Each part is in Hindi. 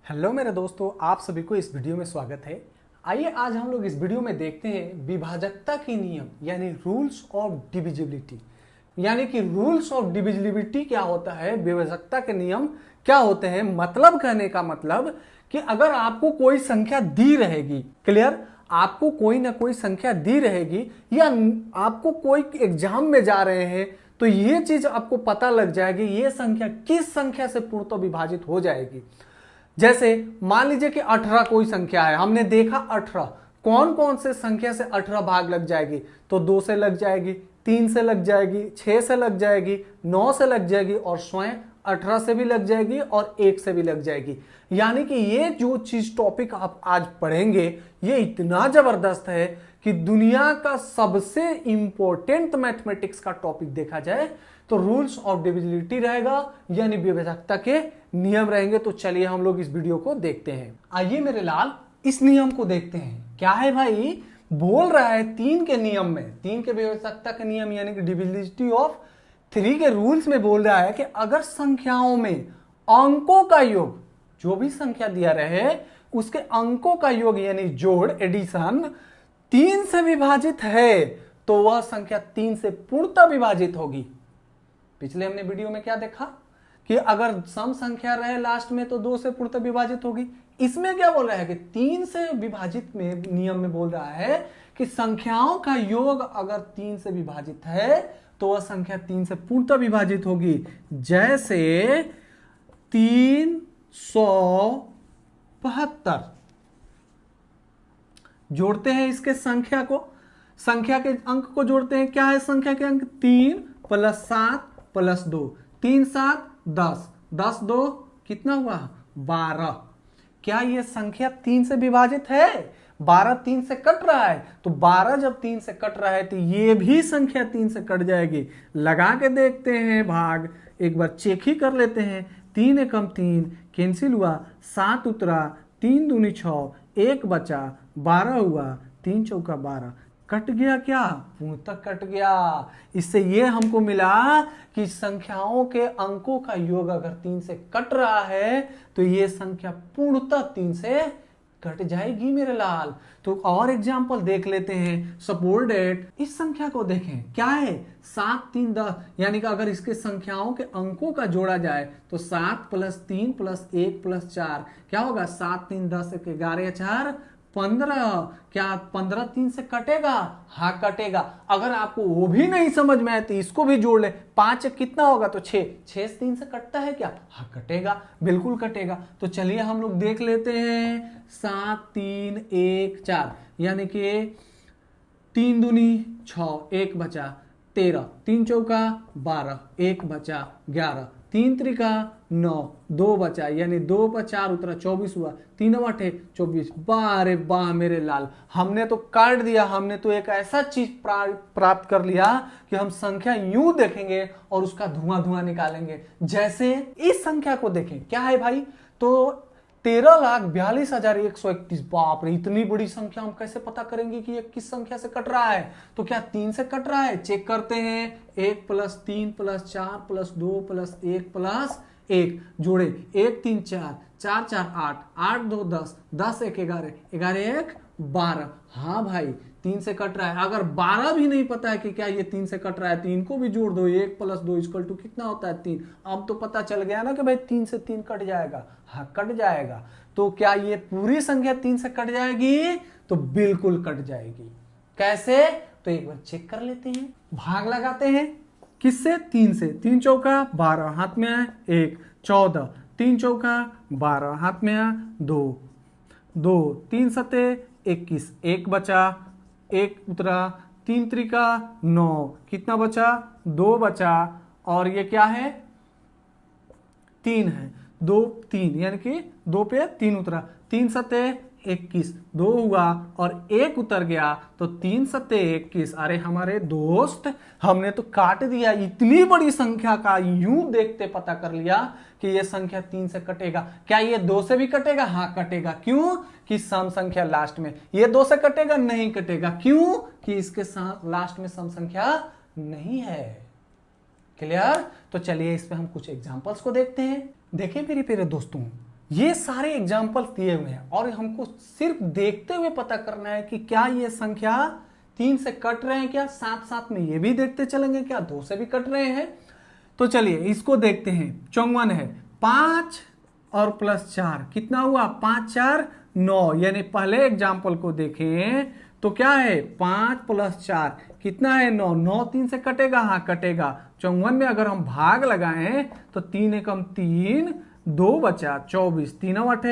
हेलो मेरे दोस्तों, आप सभी को इस वीडियो में स्वागत है। आइए आज हम लोग इस वीडियो में देखते हैं विभाजकता के नियम यानी रूल्स ऑफ डिविजिबिलिटी। यानी कि रूल्स ऑफ डिविजिबिलिटी क्या होता है, विभाजकता के नियम क्या होते हैं। मतलब कहने का मतलब कि अगर आपको कोई संख्या दी रहेगी, क्लियर, आपको कोई ना कोई संख्या दी रहेगी या आपको कोई एग्जाम में जा रहे हैं तो ये चीज आपको पता लग जाएगी ये संख्या किस संख्या से पूर्णतः विभाजित हो जाएगी। जैसे मान लीजिए कि 18 कोई संख्या है, हमने देखा 18 कौन कौन से संख्या से 18 भाग लग जाएगी, तो 2 से लग जाएगी, 3 से लग जाएगी, 6 से लग जाएगी, 9 से लग जाएगी और स्वयं 18 से भी लग जाएगी और 1 से भी लग जाएगी। यानी कि ये जो चीज टॉपिक आप आज पढ़ेंगे ये इतना जबरदस्त है कि दुनिया का सबसे इंपॉर्टेंट मैथमेटिक्स का टॉपिक देखा जाए तो रूल्स ऑफ डिविजिबिलिटी रहेगा, यानी विभाजकता के नियम रहेंगे। तो चलिए हम लोग इस वीडियो को देखते हैं। आइए मेरे लाल इस नियम को देखते हैं। क्या है भाई, बोल रहा है 3 के नियम में, 3 के विभाजकता के नियम यानी कि डिविजिबिलिटी ऑफ 3 के रूल्स में बोल रहा है कि अगर संख्याओं में अंकों का योग, जो भी संख्या दिया रहे उसके अंकों का योग यानी जोड़, एडिशन 3 से विभाजित है तो वह संख्या 3 से पूर्णतः विभाजित होगी। पिछले हमने वीडियो में क्या देखा कि अगर सम संख्या रहे लास्ट में तो 2 से पूर्णतः विभाजित होगी। इसमें क्या बोल रहा है कि 3 से विभाजित में नियम में बोल रहा है कि संख्याओं का योग अगर 3 से विभाजित है तो वह संख्या 3 से पूर्णतः विभाजित होगी। जैसे 372 जोड़ते हैं इसके संख्या को, संख्या के अंक को जोड़ते हैं। क्या है संख्या के अंक, 3 + 7 + 2, 3 7 10, 10 2 कितना हुआ, 12। क्या ये संख्या 3 से विभाजित है? 12 3 से कट रहा है, तो 12 जब 3 से कट रहा है तो ये भी संख्या 3 से कट जाएगी। लगा के देखते हैं भाग, एक बार चेक ही कर लेते हैं। 3 एकम 3 कैंसिल हुआ, 7 उतरा, 3 दूनी 6, 1 बचा, 12 हुआ, 3 चौका 12। कट गया, क्या पूर्णतः कट गया। इससे ये हमको मिला कि संख्याओं के अंकों का योग अगर 3 से कट रहा है तो ये संख्या पूर्णतः 3 से कट जाएगी मेरे लाल। तो और एग्जांपल देख लेते हैं। सपोज डेट इस संख्या को देखें, क्या है 7 3 10, यानी कि अगर इसके संख्याओं के अंकों का जोड़ा जाए तो 7 + 3 + 1 + 4 क्या होगा, 7 3 10 1 11 4 15। क्या 15 3 से कटेगा? हाँ कटेगा। अगर आपको वो भी नहीं समझ में आए तो इसको भी जोड़ ले, 5 कितना होगा, तो 6 6 से 3 से कटता है क्या? हाँ कटेगा, बिल्कुल कटेगा। तो चलिए हम लोग देख लेते हैं। 7 3 1 4 यानी कि 3 दूनी 6, 1 बचा, 13, 3 चौका 12, 1 बचा, 11, 3 त्रिका 9, 2 बचा, यानी 2 पर 4 उतरा, 24 हुआ, 3 8 24। वाह रे वाह मेरे लाल, हमने तो काट दिया। हमने तो एक ऐसा चीज प्राप्त कर लिया कि हम संख्या यूं देखेंगे और उसका धुआं धुआं निकालेंगे। जैसे इस संख्या को देखें, क्या है भाई, तो 13,42,131। बाप रे, इतनी बड़ी संख्या हम कैसे पता करेंगे कि ये किस संख्या से कट रहा है? तो क्या 3 से कट रहा है? चेक करते हैं। 1 + 3 + 4 + 2 + 1 + 1 जोड़े, 1 3 4, 4 4 8, 8 2 10, 10 1 11, 11 1 12। हाँ भाई 3 से कट रहा है। अगर 12 भी नहीं पता है कि क्या ये 3 से कट रहा है तो इनको भी जोड़ दो। 1 + 2 = कितना होता है, 3। अब तो पता चल गया ना कि भाई 3 से 3 कट जाएगा। हाँ कट जाएगा। तो क्या ये पूरी संख्या 3 से कट जाएगी? तो बिल्कुल कट जाएगी। कैसे? तो एक बार चेक कर लेते हैं। भाग लगाते हैं किससे? 3 से। 3 चौका 12, हाथ में आया 1, 14, 3 चौका 12, हाथ में आया 2, 2 3 सते 21, 1 बचा, 1 उतरा, 3 त्रिका 9, कितना बचा, 2 बचा, और ये क्या है, 3 है, 2 3 यानी कि 2 पे 3 उतरा, 3 सते 21, 2 हुआ और 1 उतर गया तो 3 सते 21। अरे हमारे दोस्त, हमने तो काट दिया। इतनी बड़ी संख्या का यूं देखते पता कर लिया कि ये संख्या 3 से कटेगा। क्या ये 2 से भी कटेगा? हाँ कटेगा। क्यों? कि सम संख्या लास्ट में। ये 2 से कटेगा? नहीं कटेगा। क्यों? कि इसके लास्ट में सम संख्या नहीं है। क्लियर? तो चलिए इस पे हम कुछ एग्जांपल्स को देखते हैं। देखिए मेरे प्यारे दोस्तों, ये सारे एग्जाम्पल दिए हुए हैं और हमको सिर्फ देखते हुए पता करना है कि क्या ये संख्या 3 से कट रहे हैं क्या, साथ साथ में ये भी देखते चलेंगे क्या 2 से भी कट रहे हैं। तो चलिए इसको देखते हैं। 54 है, 5 और प्लस 4 कितना हुआ, 5 4 9, यानी पहले एग्जाम्पल को देखें तो क्या है 5 प्लस 4 कितना है 9, 9 3 से कटेगा, हाँ कटेगा। 54 में अगर हम भाग लगाएं तो 3 एकम 3, 2 बचा 24, 3 8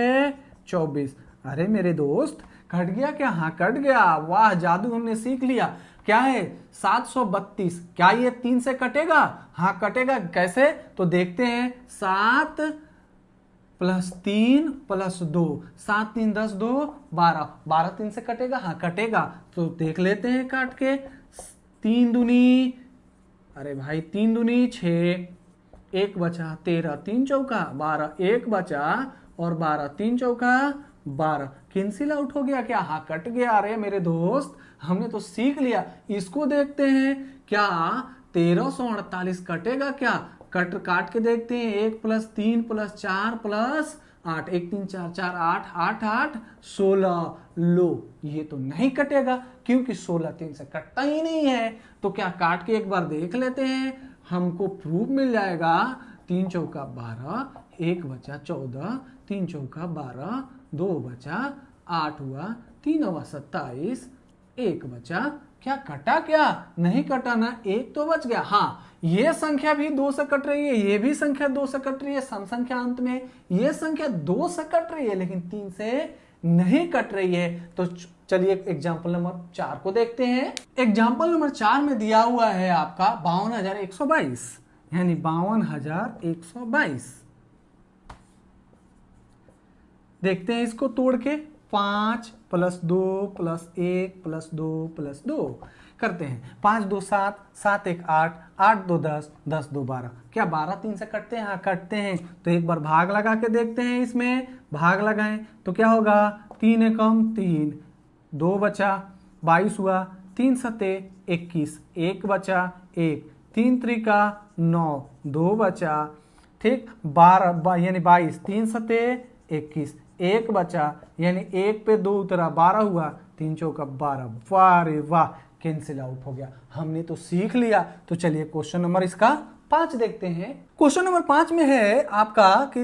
24। अरे मेरे दोस्त कट गया क्या, हाँ कट गया, वाह जादू हमने सीख लिया। क्या है 732, क्या ये 3 से कटेगा, हाँ कटेगा। कैसे, तो देखते हैं 7 प्लस 3 प्लस 2, 7 3 10 2 12, 12 3 से कटेगा, हाँ कटेगा। तो देख लेते हैं काट के। 3 दूनी, अरे भाई 3 दूनी 6, 1 बचा 13, 3 चौका 12, 1 बचा और 12, 3 चौका 12, कैंसिल आउट हो गया क्या, हाँ कट गया। अरे मेरे दोस्त हमने तो सीख लिया। इसको देखते हैं, क्या 1348 कटेगा क्या, काट के देखते हैं। 1 प्लस 3 प्लस 4 प्लस 8, 1 3 4 4 8 8 8 16, लो ये तो नहीं कटेगा क्योंकि 16 3 से कटता ही नहीं है। तो क्या काट के एक बार देख लेते हैं, हमको प्रूफ मिल जाएगा। 3 चौका 12, 1 बचा 14, 3 चौका 12, 2 बचा 8 हुआ, 3 हुआ 27, 1 बचा। क्या कटा, क्या नहीं कटा ना, 1 तो बच गया। हाँ ये संख्या भी 2 से कट रही है, ये भी संख्या 2 से कट रही है, सम संख्या अंत में ये संख्या 2 से कट रही है लेकिन 3 से नहीं कट रही है। तो चलिए एग्जाम्पल नंबर 4 को देखते हैं। एग्जाम्पल नंबर 4 में दिया हुआ है आपका 52,122, यानी 52,122। देखते हैं इसको तोड़ के। 5 प्लस 2 प्लस 1 प्लस 2 प्लस 2 करते हैं। 5 2 7, 7 1 8, 8 2 10, 10 2 12। क्या 12 3 से कटते हैं, हाँ कटते हैं। तो एक बार भाग लगा के देखते हैं, इसमें भाग लगाएं तो क्या होगा, 3 एकम 3, 2 बचा 22 हुआ, 3 सते 21, 1 बचा 1, 3 त्रिका 9, 2 बचा, ठीक 12 यानी 22, 3 सते 21, 1 बचा यानी 1 पे 2 उतरा 12 हुआ, 3 चौका 12, वाह रे वाह कैंसिल आउट हो गया। हमने तो सीख लिया। तो चलिए क्वेश्चन नंबर इसका 5 देखते हैं। क्वेश्चन नंबर 5 में है आपका कि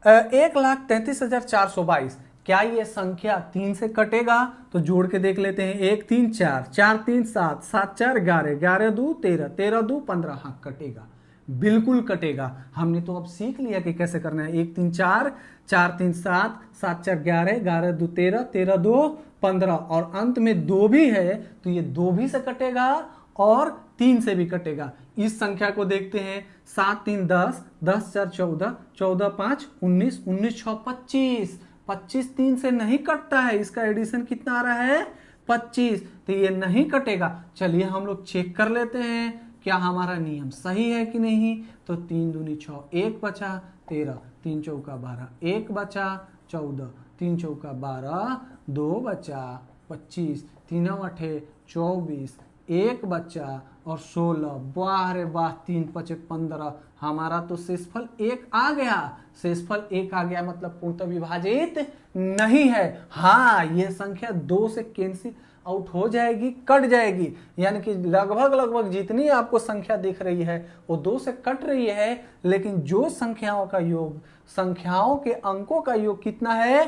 1,33,422, क्या ये संख्या 3 से कटेगा, तो जोड़ के देख लेते हैं। 1 3 4, 4 3 7, 7 4 11, 11 2 13, 13 2 15, हाँ कटेगा, बिल्कुल कटेगा। हमने तो अब सीख लिया कि कैसे करना है। 1 3 4, 4 3 7, 7 4 11, 11 2 13, 13 2 15 और अंत में 2 भी है तो ये 2 भी से कटेगा और 3 से भी कटेगा। इस संख्या को देखते हैं। 7 3 10, 10 4 14, 14 5 19, 19 6 25, 25 3 से नहीं कटता है। इसका एडिशन कितना आ रहा है 25, तो ये नहीं कटेगा। चलिए हम लोग चेक कर लेते हैं क्या हमारा नियम सही है कि नहीं। तो 3 दूनी 6, 1 बचा 13, 3 चौका 12, 1 बचा 14, 3 चौका 12, 2 बचा 25, 3 8 24, 1 बचा और 16, वाह रे वाह 3 5 15। हमारा तो शेषफल 1 आ गया, शेषफल 1 आ गया मतलब पूर्णतः विभाजित नहीं है। हाँ ये संख्या 2 से कैंसिल आउट हो जाएगी, कट जाएगी, यानी कि लगभग जितनी आपको संख्या दिख रही है वो 2 से कट रही है, लेकिन जो संख्याओं का योग, संख्याओं के अंकों का योग कितना है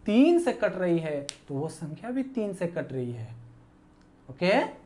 3 से कट रही है, तो वो संख्या भी 3 से कट रही है। ओके।